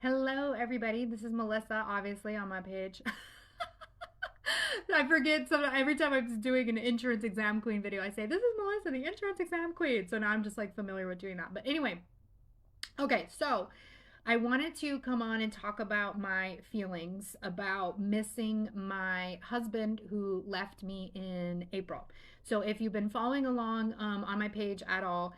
Hello, everybody. This is Melissa, obviously, on my page. I forget every time I'm doing an insurance exam queen video, I say, This is Melissa, the insurance exam queen. So now I'm just like familiar with doing that. But anyway, okay, so I wanted to come on and talk about my feelings about missing my husband who left me in April. So if you've been following along on my page at all,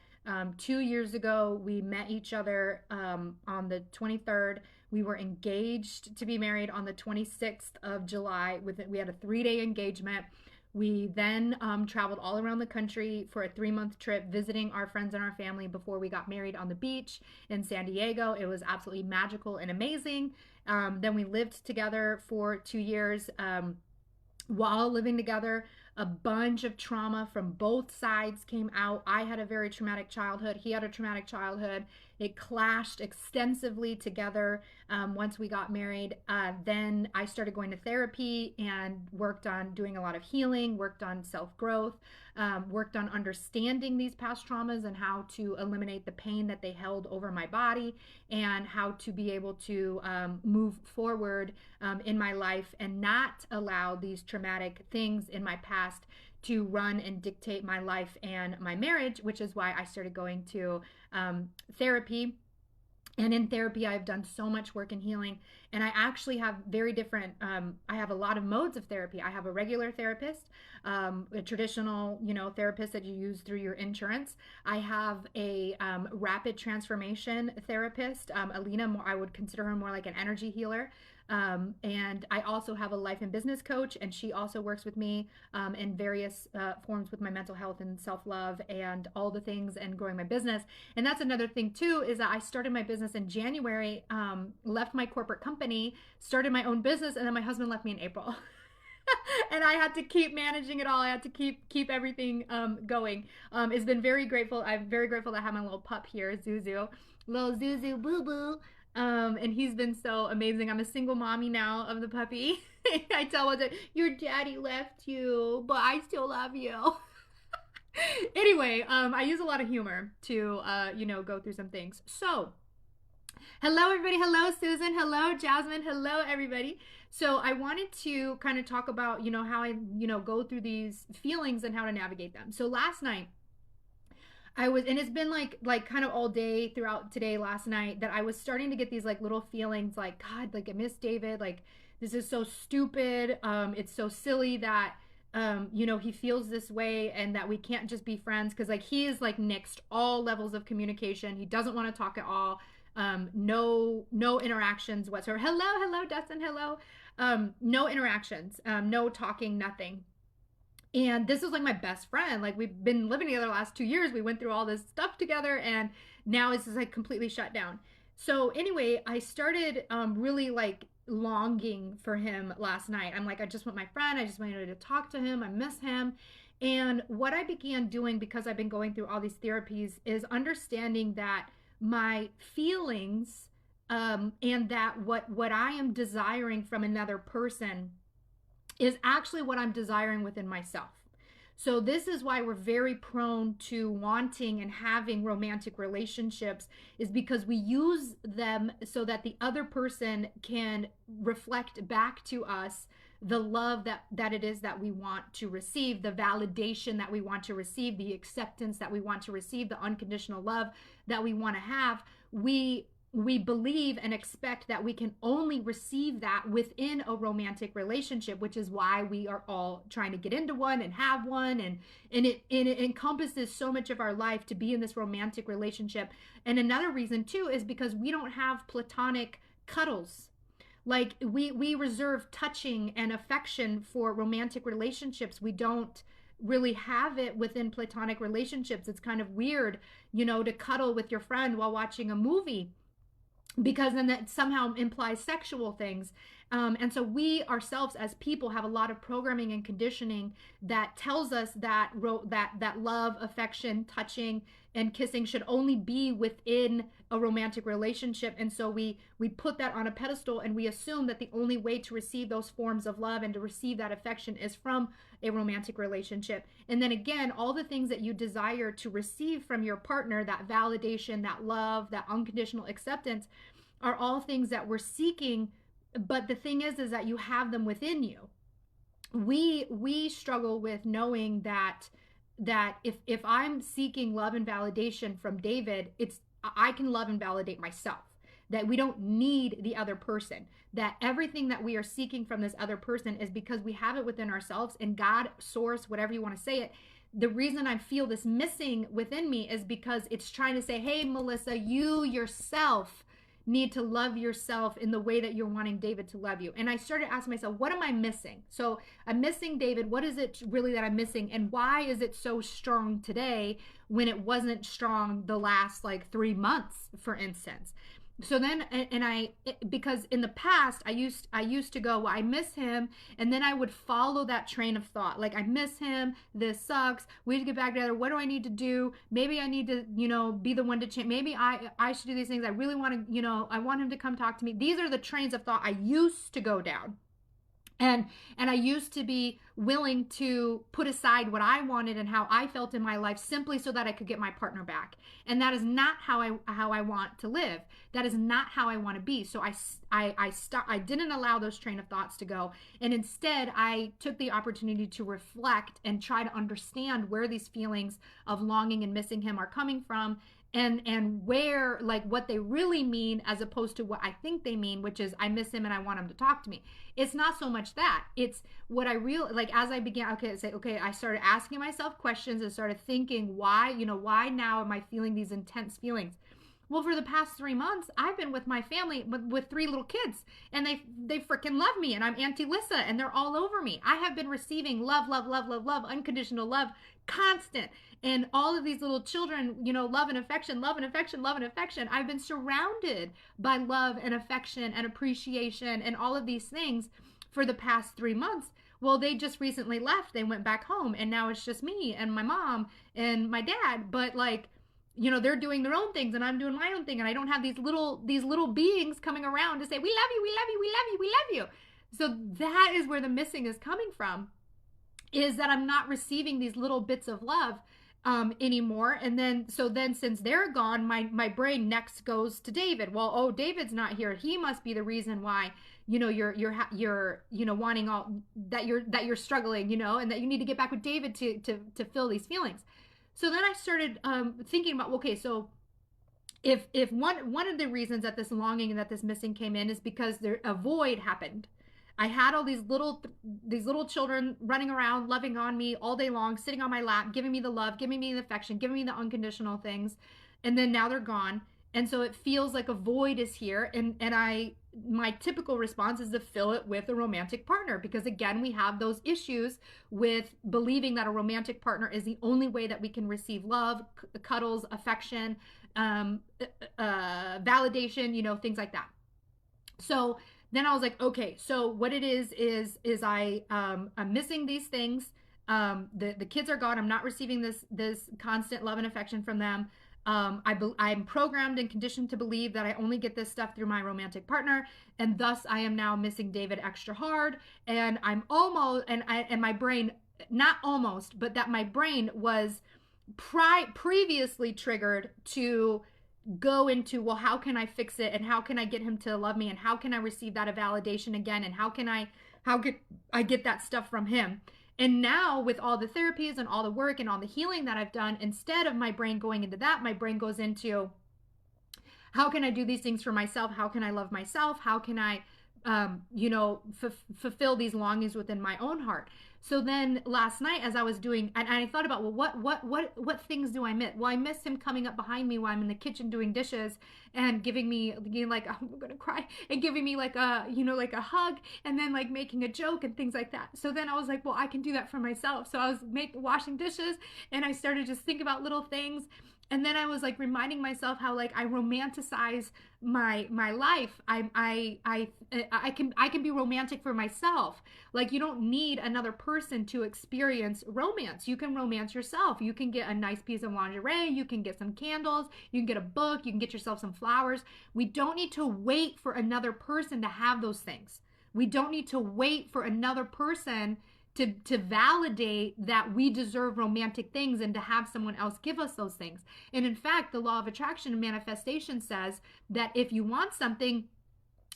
2 years ago we met each other on the 23rd. We were engaged to be married on the 26th of July. We had a 3-day engagement. We then traveled all around the country for a 3-month trip, visiting our friends and our family before we got married on the beach in San Diego. It was absolutely magical and amazing. Then we lived together for 2 years. While living together, a bunch of trauma from both sides came out. I had a very traumatic childhood. He had a traumatic childhood. It clashed extensively together once we got married. Then I started going to therapy and worked on doing a lot of healing, worked on self growth, worked on understanding these past traumas and how to eliminate the pain that they held over my body, and how to be able to move forward in my life and not allow these traumatic things in my past to run and dictate my life and my marriage, which is why I started going to therapy. And in therapy, I've done so much work in healing. And I actually have very different, I have a lot of modes of therapy. I have a regular therapist, a traditional, therapist that you use through your insurance. I have a rapid transformation therapist, Alina. I would consider her more like an energy healer. And I also have a life and business coach, and she also works with me in various forms with my mental health and self-love and all the things and growing my business. And that's another thing too, is that I started my business in January, left my corporate company, started my own business, and then my husband left me in April. And I had to keep managing it all. I had to keep everything going. It's been very grateful. I'm very grateful to have my little pup here, Zuzu, little Zuzu boo boo. And he's been so amazing. I'm a single mommy now of the puppy. I tell him that your daddy left you, but I still love you. Anyway, I use a lot of humor to go through some things. So hello, everybody. Hello, Susan. Hello, Jasmine. Hello, everybody. So I wanted to kind of talk about, how I, go through these feelings and how to navigate them. So last night, and it's been like kind of all day throughout today, last night, that I was starting to get these like little feelings like, God, like I miss David. Like, this is so stupid. It's so silly that, he feels this way and that we can't just be friends. Cause like he is like nixed all levels of communication. He doesn't want to talk at all. No interactions whatsoever. Hello, Dustin. Hello. No interactions, no talking, nothing. And this is like my best friend. Like, we've been living together the last 2 years. We went through all this stuff together, and now it's just like completely shut down. So anyway, I started really like longing for him last night. I'm like, I just want my friend. I just wanted to talk to him. I miss him. And what I began doing, because I've been going through all these therapies, is understanding that my feelings and that what I am desiring from another person is actually what I'm desiring within myself. So this is why we're very prone to wanting and having romantic relationships, is because we use them so that the other person can reflect back to us the love that it is that we want to receive, the validation that we want to receive, the acceptance that we want to receive, the unconditional love that we want to have. We believe and expect that we can only receive that within a romantic relationship, which is why we are all trying to get into one and have one. And it encompasses so much of our life to be in this romantic relationship. And another reason too is because we don't have platonic cuddles. Like, we reserve touching and affection for romantic relationships. We don't really have it within platonic relationships. It's kind of weird, to cuddle with your friend while watching a movie, because then that somehow implies sexual things. And so we ourselves as people have a lot of programming and conditioning that tells us that that love, affection, touching, and kissing should only be within a romantic relationship. And so we put that on a pedestal, and we assume that the only way to receive those forms of love and to receive that affection is from a romantic relationship. And then again, all the things that you desire to receive from your partner, that validation, that love, that unconditional acceptance, are all things that we're seeking, but the thing is that you have them within you. We struggle with knowing that if I'm seeking love and validation from David, it's I can love and validate myself. That we don't need the other person. That everything that we are seeking from this other person is because we have it within ourselves, and God, source, whatever you want to say it. The reason I feel this missing within me is because it's trying to say, hey, Melissa, you yourself need to love yourself in the way that you're wanting David to love you. And I started asking myself, what am I missing? So I'm missing David. What is it really that I'm missing? And why is it so strong today when it wasn't strong the last like 3 months, for instance? So then, because in the past I used to go, well, I miss him, and then I would follow that train of thought. Like, I miss him, this sucks, we need to get back together, what do I need to do? Maybe I need to, be the one to change. Maybe I should do these things. I really want to, I want him to come talk to me. These are the trains of thought I used to go down. And I used to be willing to put aside what I wanted and how I felt in my life simply so that I could get my partner back. And that is not how I want to live. That is not how I want to be. So I didn't allow those train of thoughts to go. And instead, I took the opportunity to reflect and try to understand where these feelings of longing and missing him are coming from, and where, like, what they really mean, as opposed to what I think they mean, which is I miss him and I want him to talk to me. It's not so much that. It's what I really, like, as I began, I started asking myself questions and started thinking, why now am I feeling these intense feelings? Well, for the past 3 months, I've been with my family with 3 little kids, and they freaking love me, and I'm Auntie Lissa, and they're all over me. I have been receiving love, unconditional love, constant. And all of these little children, love and affection, love and affection, love and affection. I've been surrounded by love and affection and appreciation and all of these things for the past 3 months. Well, they just recently left. They went back home, and now it's just me and my mom and my dad. But, like, they're doing their own things and I'm doing my own thing, and I don't have these little beings coming around to say, we love you, we love you, we love you, we love you. So that is where the missing is coming from, is that I'm not receiving these little bits of love anymore. And then since they're gone, my brain next goes to David. Well, oh, David's not here. He must be the reason why, you're wanting all that, you're struggling, and that you need to get back with David to fill these feelings. So then I started thinking about, okay, so if one of the reasons that this longing and that this missing came in is because a void happened. I had all these little children running around, loving on me all day long, sitting on my lap, giving me the love, giving me the affection, giving me the unconditional things, and then now they're gone. And so it feels like a void is here, and my typical response is to fill it with a romantic partner, because again, we have those issues with believing that a romantic partner is the only way that we can receive love, cuddles, affection, validation, things like that. So then I was like, okay, so what it is I'm missing these things. The kids are gone. I'm not receiving this constant love and affection from them. I'm programmed and conditioned to believe that I only get this stuff through my romantic partner, and thus I am now missing David extra hard. And I'm almost, and my brain, not almost, but that my brain was previously triggered to go into, well, how can I fix it, and how can I get him to love me, and how can I receive that validation again, and how can I get that stuff from him. And now, with all the therapies and all the work and all the healing that I've done, instead of my brain going into that, my brain goes into, how can I do these things for myself? How can I love myself? How can I, fulfill these longings within my own heart? So then last night, as I was doing, and I thought about, well, what things do I miss? Well, I miss him coming up behind me while I'm in the kitchen doing dishes and giving me, like, oh, I'm gonna cry, and giving me like a hug, and then like making a joke and things like that. So then I was like, well, I can do that for myself. So I was washing dishes, and I started just think about little things. And then I was like reminding myself how, like, I romanticize my life. I can be romantic for myself. Like, you don't need another person to experience romance. You can romance yourself. You can get a nice piece of lingerie. You can get some candles. You can get a book. You can get yourself some flowers. We don't need to wait for another person to have those things. We don't need to wait for another person to validate that we deserve romantic things and to have someone else give us those things. And in fact, the law of attraction and manifestation says that if you want something,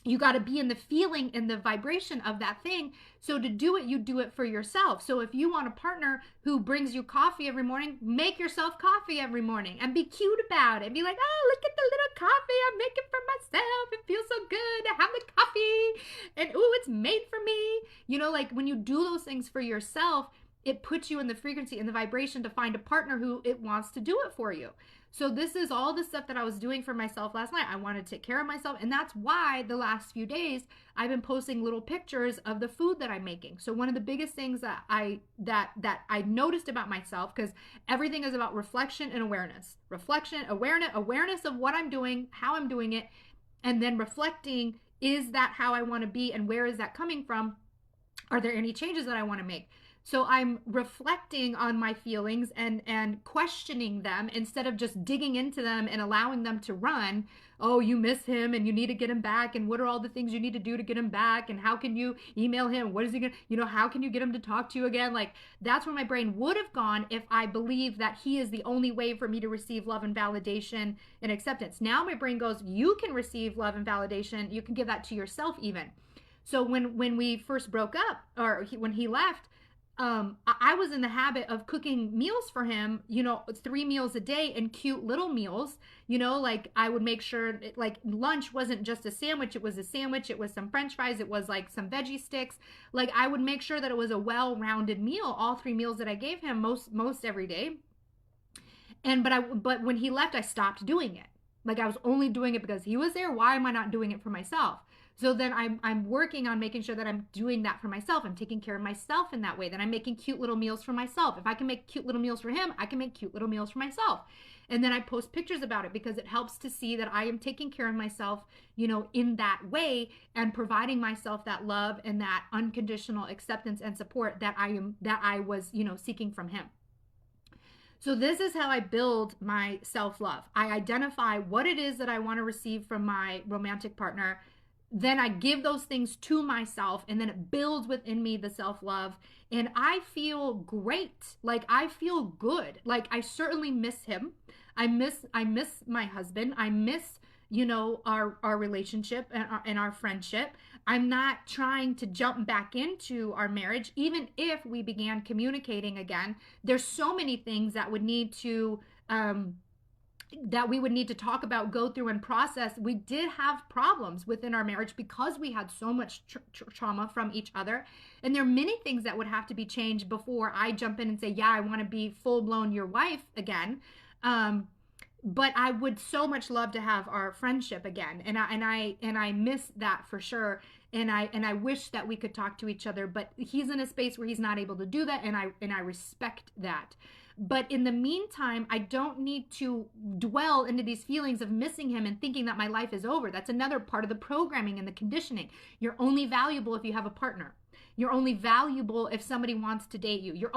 you got to be in the feeling and the vibration of that thing. So to do it, you do it for yourself. So if you want a partner who brings you coffee every morning, make yourself coffee every morning and be cute about it. Be like, oh, look at the little coffee I'm making for myself. It feels so good to have the coffee. And ooh, it's made for me. You know, like when you do those things for yourself, it puts you in the frequency and the vibration to find a partner who it wants to do it for you. So this is all the stuff that I was doing for myself last night. I wanted to take care of myself. And that's why the last few days I've been posting little pictures of the food that I'm making. So one of the biggest things that I noticed about myself, because everything is about reflection and awareness. Reflection, awareness of what I'm doing, how I'm doing it, and then reflecting, is that how I want to be and where is that coming from? Are there any changes that I want to make? So I'm reflecting on my feelings and questioning them instead of just digging into them and allowing them to run. Oh, you miss him and you need to get him back. And what are all the things you need to do to get him back? And how can you email him? What is he going to, how can you get him to talk to you again? Like, that's where my brain would have gone if I believed that he is the only way for me to receive love and validation and acceptance. Now my brain goes, you can receive love and validation. You can give that to yourself even. So when we first broke up, or when he left, I was in the habit of cooking meals for him, 3 meals a day and cute little meals, like I would make sure like lunch wasn't just a sandwich. It was a sandwich. It was some French fries. It was like some veggie sticks. Like I would make sure that it was a well-rounded meal, all 3 meals that I gave him most every day. But when he left, I stopped doing it. Like I was only doing it because he was there. Why am I not doing it for myself? So then I'm working on making sure that I'm doing that for myself. I'm taking care of myself in that way. Then I'm making cute little meals for myself. If I can make cute little meals for him, I can make cute little meals for myself. And then I post pictures about it because it helps to see that I am taking care of myself, in that way, and providing myself that love and that unconditional acceptance and support that I was, seeking from him. So this is how I build my self-love. I identify what it is that I want to receive from my romantic partner. Then I give those things to myself, and then it builds within me the self-love, and I feel great. Like I feel good. Like I certainly miss him. I miss my husband. I miss, our relationship and our friendship. I'm not trying to jump back into our marriage. Even if we began communicating again, there's so many things that would need to that we would need to talk about, go through, and process. We did have problems within our marriage because we had so much trauma from each other. And there are many things that would have to be changed before I jump in and say, yeah, I want to be full-blown your wife again. But I would so much love to have our friendship again. And I miss that for sure. And I wish that we could talk to each other, but he's in a space where he's not able to do that. And I respect that. But in the meantime, I don't need to dwell into these feelings of missing him and thinking that my life is over. That's another part of the programming and the conditioning. You're only valuable if you have a partner. You're only valuable if somebody wants to date you.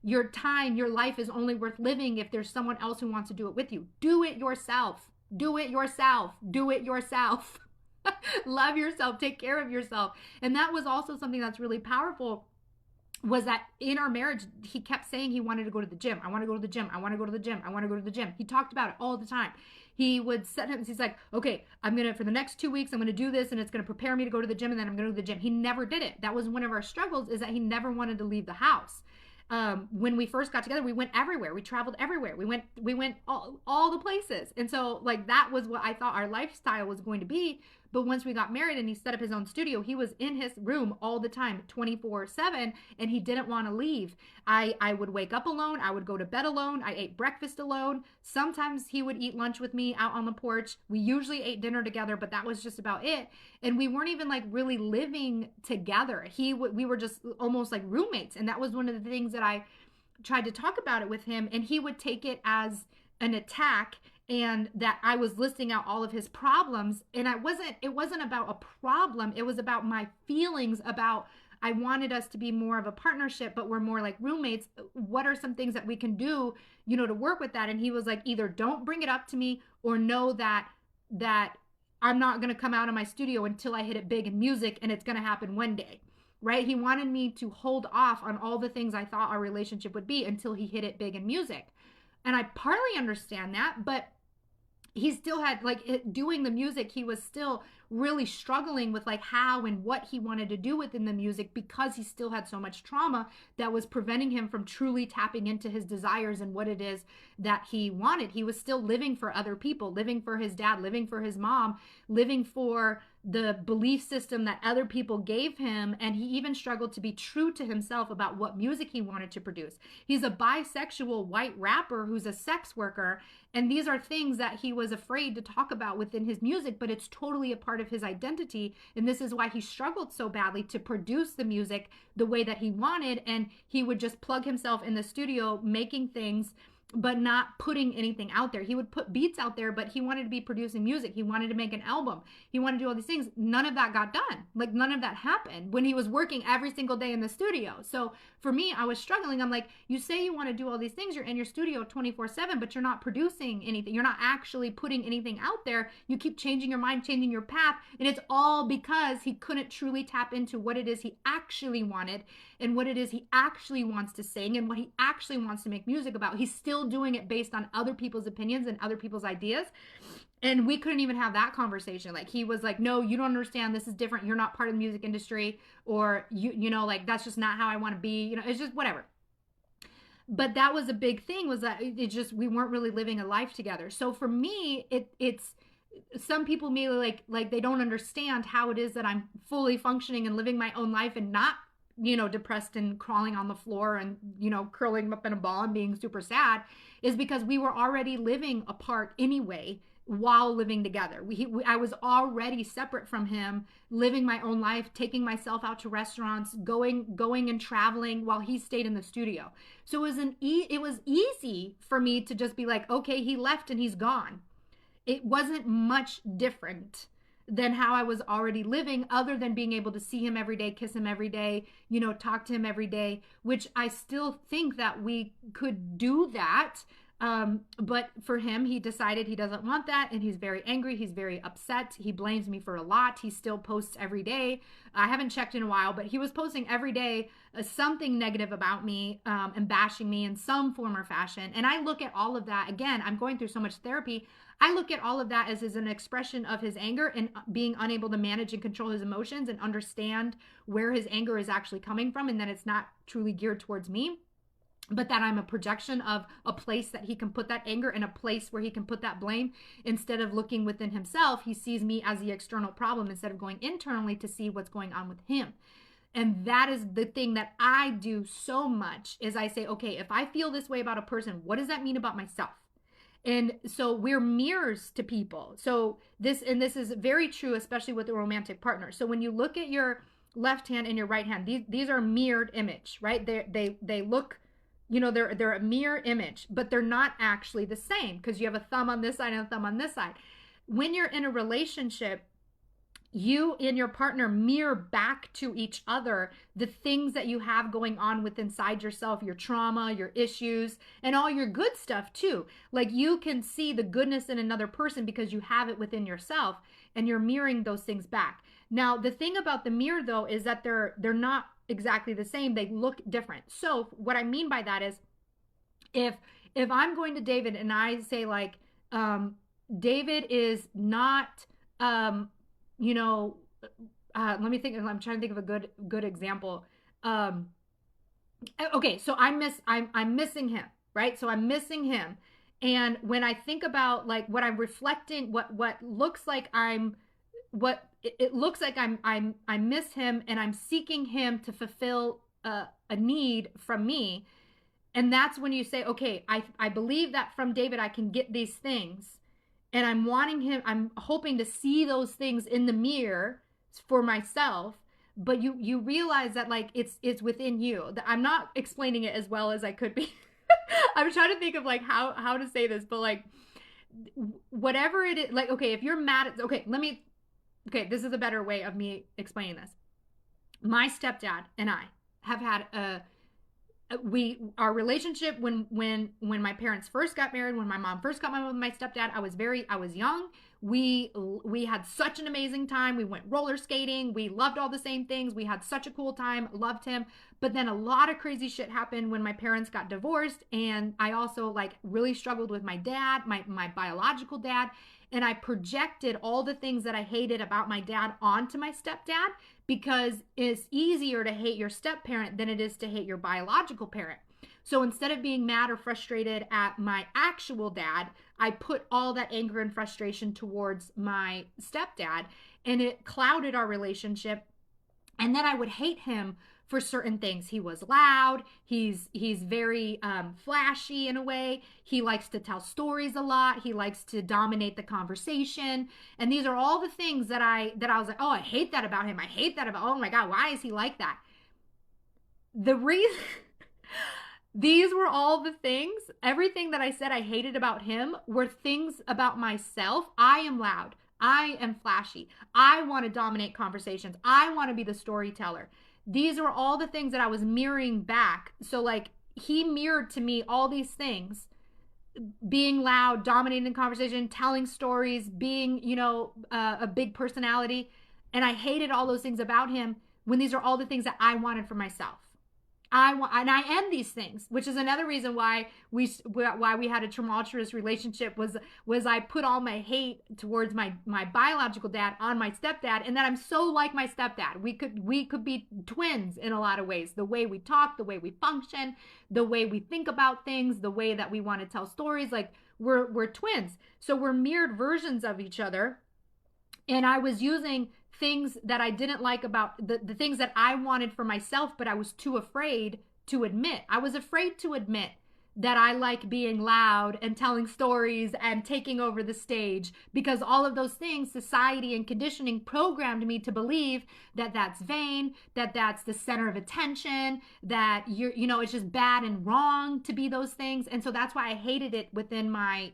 Your time, your life is only worth living if there's someone else who wants to do it with you. Do it yourself. Do it yourself. Do it yourself. Love yourself. Take care of yourself. And that was also something that's really powerful, was that in our marriage, he kept saying he wanted to go to the gym. I want to go to the gym. I want to go to the gym. I want to go to the gym. He talked about it all the time. He would set him, he's like, okay, for the next 2 weeks, I'm going to do this, and it's going to prepare me to go to the gym, and then I'm going to go to the gym. He never did it. That was one of our struggles, is that he never wanted to leave the house. When we first got together, we went everywhere. We traveled everywhere. We went all the places. And so like, that was what I thought our lifestyle was going to be. But once we got married and he set up his own studio, he was in his room all the time, 24/7, and he didn't want to leave. I would wake up alone. I would go to bed alone. I ate breakfast alone. Sometimes he would eat lunch with me out on the porch. We usually ate dinner together, but that was just about it. And we weren't even like really living together. We were just almost like roommates. And that was one of the things that I tried to talk about it with him, and he would take it as an attack, and that I was listing out all of his problems. And it wasn't about a problem. It was about my feelings about, I wanted us to be more of a partnership, but we're more like roommates. What are some things that we can do, to work with that? And he was like, either don't bring it up to me, or know that I'm not going to come out of my studio until I hit it big in music, and it's going to happen one day. right? He wanted me to hold off on all the things I thought our relationship would be until he hit it big in music. And I partly understand that, but he still had like doing the music, he was still really struggling with like how and what he wanted to do within the music, because he still had so much trauma that was preventing him from truly tapping into his desires and what it is that he wanted. He was still living for other people, living for his dad, living for his mom, living for the belief system that other people gave him. And he even struggled to be true to himself about what music he wanted to produce. He's a bisexual white rapper who's a sex worker, and these are things that he was afraid to talk about within his music, but it's totally a part of his identity. And this is why he struggled so badly to produce the music the way that he wanted. And he would just plug himself in the studio making things, but not putting anything out there. He would put beats out there, but he wanted to be producing music. He wanted to make an album. He wanted to do all these things. None of that got done. Like none of that happened when he was working every single day in the studio. So for me, I was struggling. I'm like, you say you want to do all these things. You're in your studio 24/7, but you're not producing anything. You're not actually putting anything out there. You keep changing your mind, changing your path. And it's all because he couldn't truly tap into what it is he actually wanted and what it is he actually wants to sing and what he actually wants to make music about. He's still doing it based on other people's opinions and other people's ideas. And we couldn't even have that conversation. Like he was like, no, you don't understand. This is different. You're not part of the music industry, or you know, like that's just not how I want to be. You know, it's just whatever. But that was a big thing, was that it just, we weren't really living a life together. So for me, it's some people may like they don't understand how it is that I'm fully functioning and living my own life and not, you know, depressed and crawling on the floor and, you know, curling up in a ball and being super sad, is because we were already living apart anyway while living together. I was already separate from him, living my own life, taking myself out to restaurants, going and traveling while he stayed in the studio. So it was easy for me to just be like, okay, he left and he's gone. It wasn't much different than how I was already living, other than being able to see him every day, kiss him every day, you know, talk to him every day, which I still think that we could do that. But for him, he decided he doesn't want that. And he's very angry. He's very upset. He blames me for a lot. He still posts every day. I haven't checked in a while, but he was posting every day something negative about me, and bashing me in some form or fashion. And I look at all of that. Again, I'm going through so much therapy. I look at all of that as an expression of his anger and being unable to manage and control his emotions and understand where his anger is actually coming from, and that it's not truly geared towards me, but that I'm a projection of a place that he can put that anger, and a place where he can put that blame. Instead of looking within himself, he sees me as the external problem instead of going internally to see what's going on with him. And that is the thing that I do so much, is I say, okay, if I feel this way about a person, what does that mean about myself? And so we're mirrors to people. So this is very true, especially with a romantic partner. So when you look at your left hand and your right hand, these are mirrored image, right? They look, you know, they're a mirror image, but they're not actually the same, because you have a thumb on this side and a thumb on this side. When you're in a relationship, you and your partner mirror back to each other the things that you have going on with inside yourself, your trauma, your issues, and all your good stuff too. Like you can see the goodness in another person because you have it within yourself, and you're mirroring those things back. Now, the thing about the mirror though is that they're not exactly the same. They look different. So what I mean by that is, if I'm going to David and I say like, David is not, you know, let me think. I'm trying to think of a good example. Okay, so I'm missing him, right? So I'm missing him, and when I think about like what I'm reflecting, what looks like it looks like I miss him, and I'm seeking him to fulfill a need from me, and that's when you say, okay, I believe that from David I can get these things. And I'm hoping to see those things in the mirror for myself, but you realize that like it's within you. I'm not explaining it as well as I could be. I'm trying to think of like how to say this, but like whatever it is, like, okay, if you're mad at, okay, this is a better way of me explaining this. My stepdad and I have had our relationship when my parents first got married, when my mom first got married with my stepdad, I was young. We had such an amazing time. We went roller skating. We loved all the same things. We had such a cool time. Loved him. But then a lot of crazy shit happened when my parents got divorced, and I also like really struggled with my dad, my biological dad, and I projected all the things that I hated about my dad onto my stepdad, because it's easier to hate your step parent than it is to hate your biological parent. So instead of being mad or frustrated at my actual dad, I put all that anger and frustration towards my stepdad, and it clouded our relationship. And then I would hate him for certain things. He was loud. He's very flashy in a way. He likes to tell stories a lot. He likes to dominate the conversation. And these are all the things that I was like, oh, I hate that about him. I hate that about, oh my God, why is he like that? The reason these were all the things, everything that I said I hated about him were things about myself. I am loud. I am flashy. I want to dominate conversations. I want to be the storyteller. These are all the things that I was mirroring back. So like he mirrored to me all these things: being loud, dominating the conversation, telling stories, being, a big personality. And I hated all those things about him when these are all the things that I wanted for myself. And I am these things, which is another reason why we had a tumultuous relationship, was I put all my hate towards my biological dad on my stepdad, and that I'm so like my stepdad. We could be twins in a lot of ways. The way we talk, the way we function, the way we think about things, the way that we want to tell stories, like we're twins. So we're mirrored versions of each other. And I was using things that I didn't like about the things that I wanted for myself, but I was too afraid to admit. I was afraid to admit that I like being loud and telling stories and taking over the stage, because all of those things, society and conditioning programmed me to believe that that's vain, that that's the center of attention, that it's just bad and wrong to be those things. And so that's why I hated it within my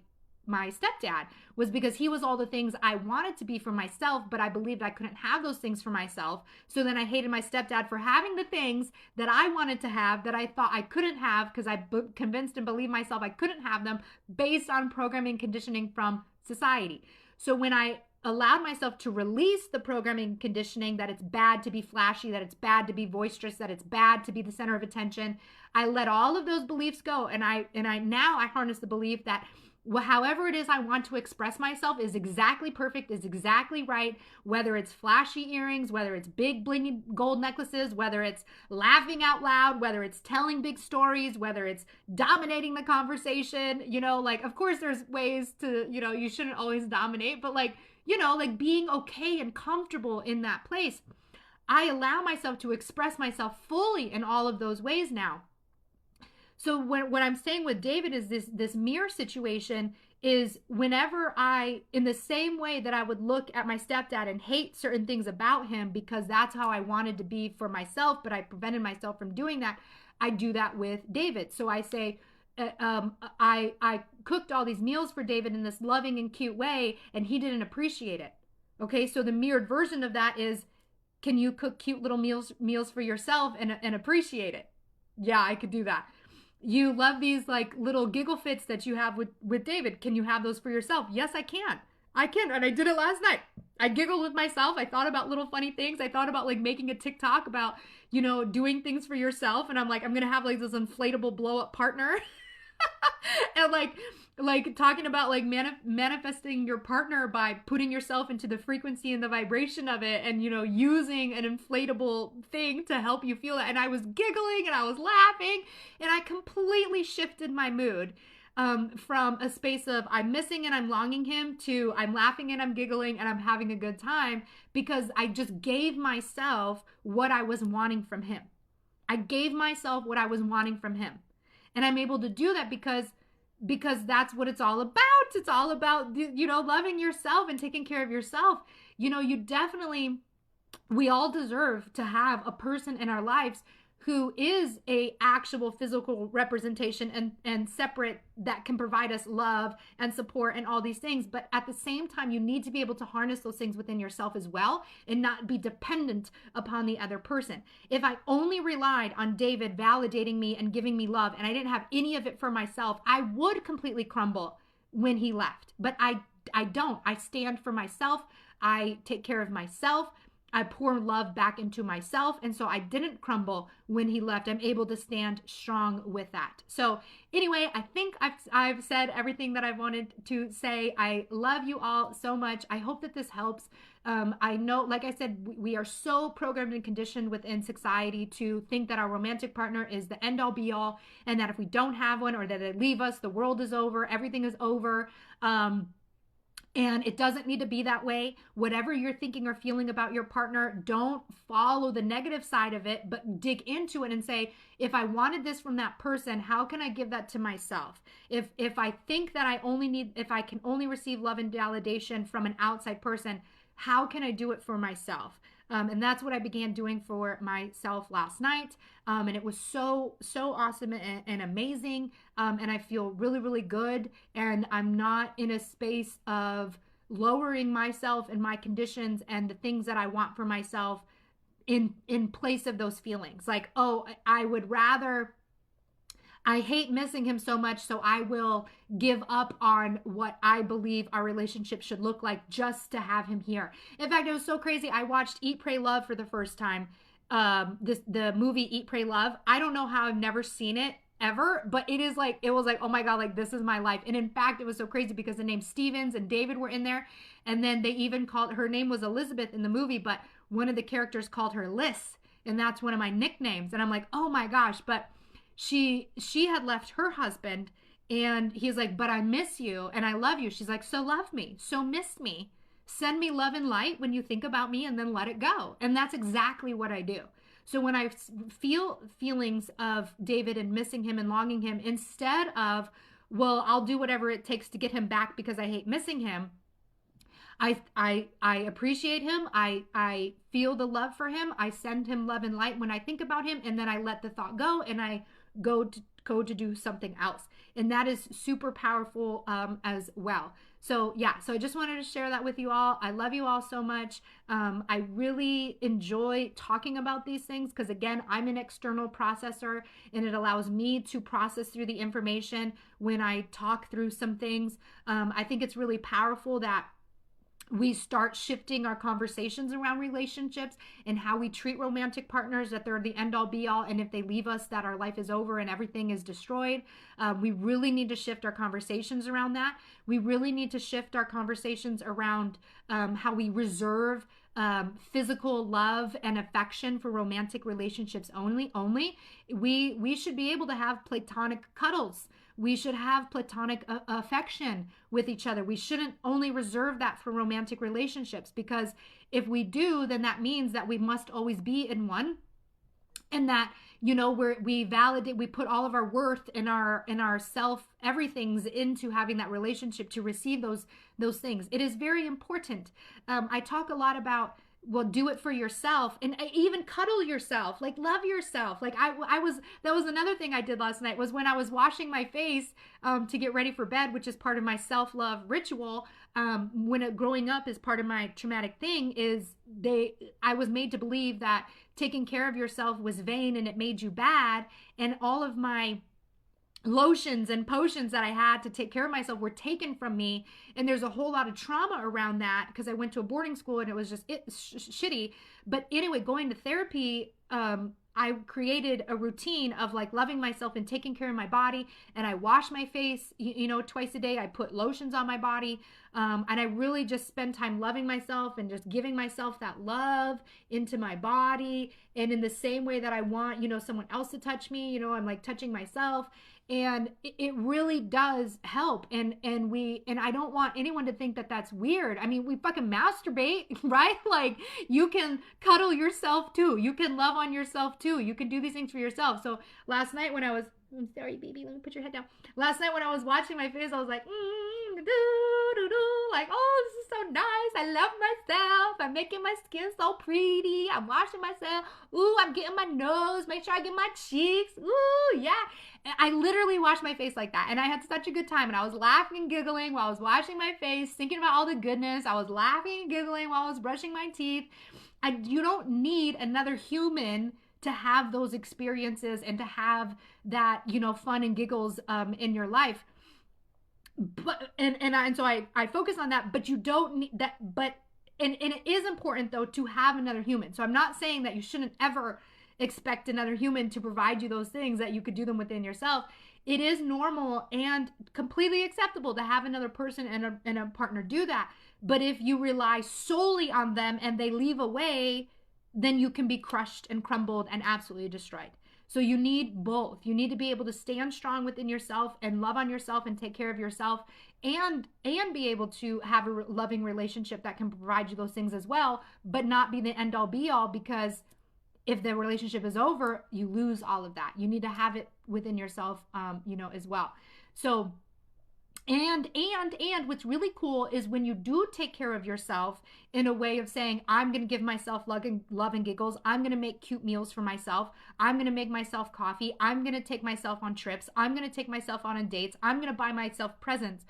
stepdad, was because he was all the things I wanted to be for myself, but I believed I couldn't have those things for myself. So then I hated my stepdad for having the things that I wanted to have that I thought I couldn't have, because I convinced and believed myself I couldn't have them based on programming conditioning from society. So when I allowed myself to release the programming conditioning that it's bad to be flashy, that it's bad to be boisterous, that it's bad to be the center of attention, I let all of those beliefs go. And I now harness the belief that however it is I want to express myself is exactly perfect, is exactly right, whether it's flashy earrings, whether it's big blingy gold necklaces, whether it's laughing out loud, whether it's telling big stories, whether it's dominating the conversation. Of course there's ways to, you shouldn't always dominate, but being okay and comfortable in that place. I allow myself to express myself fully in all of those ways now. So what I'm saying with David is this mirror situation is, whenever in the same way that I would look at my stepdad and hate certain things about him because that's how I wanted to be for myself, but I prevented myself from doing that, I do that with David. So I say, I cooked all these meals for David in this loving and cute way, and he didn't appreciate it. Okay, so the mirrored version of that is, can you cook cute little meals for yourself and appreciate it? Yeah, I could do that. You love these like little giggle fits that you have with David. Can you have those for yourself? Yes, I can. And I did it last night. I giggled with myself. I thought about little funny things. I thought about like making a TikTok about, doing things for yourself. And I'm like, I'm going to have like this inflatable blow up partner. And like talking about like manifesting your partner by putting yourself into the frequency and the vibration of it, and using an inflatable thing to help you feel it. And I was giggling and I was laughing, and I completely shifted my mood from a space of I'm missing and I'm longing him to I'm laughing and I'm giggling and I'm having a good time, because I just gave myself what I was wanting from him. I gave myself what I was wanting from him. And I'm able to do that because that's what it's all about. It's all about, loving yourself and taking care of yourself. We all deserve to have a person in our lives who is a actual physical representation and separate, that can provide us love and support and all these things. But at the same time, you need to be able to harness those things within yourself as well, and not be dependent upon the other person. If I only relied on David validating me and giving me love, and I didn't have any of it for myself, I would completely crumble when he left. But I I don't. I stand for myself. I take care of myself. I pour love back into myself. And so I didn't crumble when he left. I'm able to stand strong with that. So anyway, I think I've said everything that I wanted to say. I love you all so much. I hope that this helps. I know, like I said, we are so programmed and conditioned within society to think that our romantic partner is the end all be all, and that if we don't have one or that they leave us, the world is over, everything is over. And it doesn't need to be that way. Whatever you're thinking or feeling about your partner, don't follow the negative side of it, but dig into it and say, if I wanted this from that person, how can I give that to myself? If I think that if I can only receive love and validation from an outside person, how can I do it for myself? And that's what I began doing for myself last night. And it was so awesome and amazing. And I feel really, really good. And I'm not in a space of lowering myself and my conditions and the things that I want for myself in place of those feelings. Like, oh, I hate missing him so much, so I will give up on what I believe our relationship should look like just to have him here. In fact, it was so crazy. I watched Eat, Pray, Love for the first time. The movie Eat, Pray, Love. I don't know how I've never seen it ever, but it was like, oh my God, like this is my life. And in fact, it was so crazy because the name Stevens and David were in there. And then they even called, her name was Elizabeth in the movie, but one of the characters called her Liz. And that's one of my nicknames. And I'm like, oh my gosh, but she had left her husband, and he's like, but I miss you and I love you. She's like, so love me, so miss me, send me love and light when you think about me, and then let it go. And that's exactly what I do. So when I feel feelings of David and missing him and longing him, instead of, well, I'll do whatever it takes to get him back because I hate missing him, I appreciate him. I feel the love for him. I send him love and light when I think about him, and then I let the thought go, and I go to do something else. And that is super powerful as well. So yeah, so I just wanted to share that with you all. I love you all so much. I really enjoy talking about these things because, again, I'm an external processor, and it allows me to process through the information when I talk through some things. I think it's really powerful that we start shifting our conversations around relationships and how we treat romantic partners, that they're the end all be all, and if they leave us, that our life is over and everything is destroyed. We really need to shift our conversations around that. We really need to shift our conversations around how we reserve physical love and affection for romantic relationships only. We should be able to have platonic cuddles. We should have platonic affection with each other. We shouldn't only reserve that for romantic relationships, because if we do, then that means that we must always be in one, and that, you know, we put all of our worth and our self, everything's into having that relationship to receive those things. It is very important. I talk a lot about, well, do it for yourself, and even cuddle yourself, like love yourself. Like that was another thing I did last night, was when I was washing my face to get ready for bed, which is part of my self-love ritual. Growing up is part of my traumatic thing, I was made to believe that taking care of yourself was vain and it made you bad. And all of my lotions and potions that I had to take care of myself were taken from me. And there's a whole lot of trauma around that because I went to a boarding school and it was just shitty. But anyway, going to therapy, I created a routine of like loving myself and taking care of my body. And I wash my face, twice a day. I put lotions on my body. And I really just spend time loving myself and just giving myself that love into my body. And in the same way that I want, someone else to touch me, I'm like touching myself. And it really does help. And I don't want anyone to think that that's weird. I mean, we fucking masturbate, right? Like, you can cuddle yourself too. You can love on yourself too. You can do these things for yourself. So last night when I'm sorry, baby, let me put your head down. Last night when I was watching my face, I was like, like, oh, this is so nice. I love myself. I'm making my skin so pretty. I'm washing myself. Ooh, I'm getting my nose. Make sure I get my cheeks. Ooh, yeah. And I literally washed my face like that. And I had such a good time. And I was laughing and giggling while I was washing my face, thinking about all the goodness. I was laughing and giggling while I was brushing my teeth. You don't need another human to have those experiences and to have that, fun and giggles in your life. but and so I focus on that, but you don't need that. But and it is important though to have another human. So I'm not saying that you shouldn't ever expect another human to provide you those things, that you could do them within yourself. It is normal and completely acceptable to have another person and a partner do that. But if you rely solely on them and they leave away, then you can be crushed and crumbled and absolutely destroyed. So you need both. You need to be able to stand strong within yourself and love on yourself and take care of yourself, and be able to have a loving relationship that can provide you those things as well, but not be the end all be all, because if the relationship is over, you lose all of that. You need to have it within yourself, as well. So and what's really cool is when you do take care of yourself in a way of saying, I'm going to give myself love and giggles. I'm going to make cute meals for myself. I'm going to make myself coffee. I'm going to take myself on trips. I'm going to take myself on dates. I'm going to buy myself presents.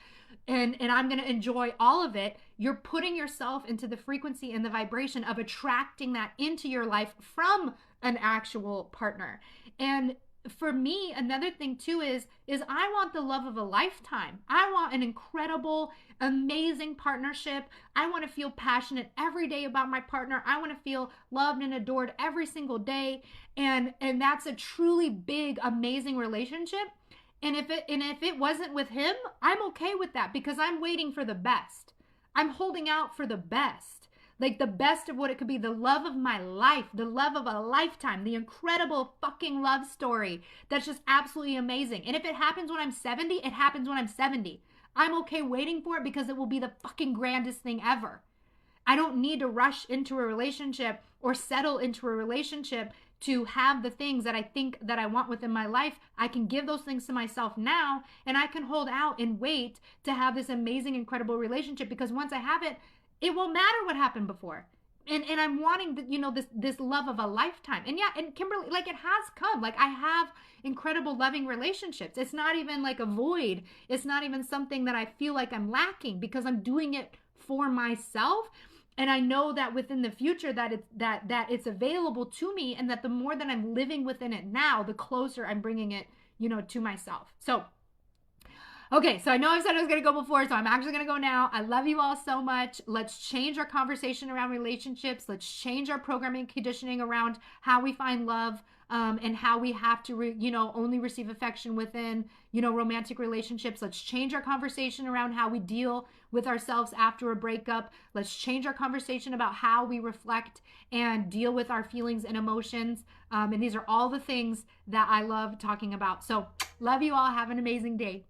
And I'm going to enjoy all of it. You're putting yourself into the frequency and the vibration of attracting that into your life from an actual partner. And for me, another thing too is I want the love of a lifetime. I want an incredible, amazing partnership. I want to feel passionate every day about my partner. I want to feel loved and adored every single day. And that's a truly big, amazing relationship. And if it wasn't with him, I'm okay with that, because I'm waiting for the best. I'm holding out for the best. Like the best of what it could be, the love of my life, the love of a lifetime, the incredible fucking love story that's just absolutely amazing. And if it happens when I'm 70, it happens when I'm 70. I'm okay waiting for it, because it will be the fucking grandest thing ever. I don't need to rush into a relationship or settle into a relationship to have the things that I think that I want within my life. I can give those things to myself now, and I can hold out and wait to have this amazing, incredible relationship, because once I have it, it won't matter what happened before. And I'm wanting this love of a lifetime. And yeah, and Kimberly, like, it has come. Like, I have incredible loving relationships. It's not even like a void. It's not even something that I feel like I'm lacking, because I'm doing it for myself. And I know that within the future that it's available to me, and that the more that I'm living within it now, the closer I'm bringing it, to myself. So, okay, so I know I said I was going to go before, so I'm actually going to go now. I love you all so much. Let's change our conversation around relationships. Let's change our programming conditioning around how we find love, and how we have to, only receive affection within, romantic relationships. Let's change our conversation around how we deal with ourselves after a breakup. Let's change our conversation about how we reflect and deal with our feelings and emotions. And these are all the things that I love talking about. So love you all. Have an amazing day.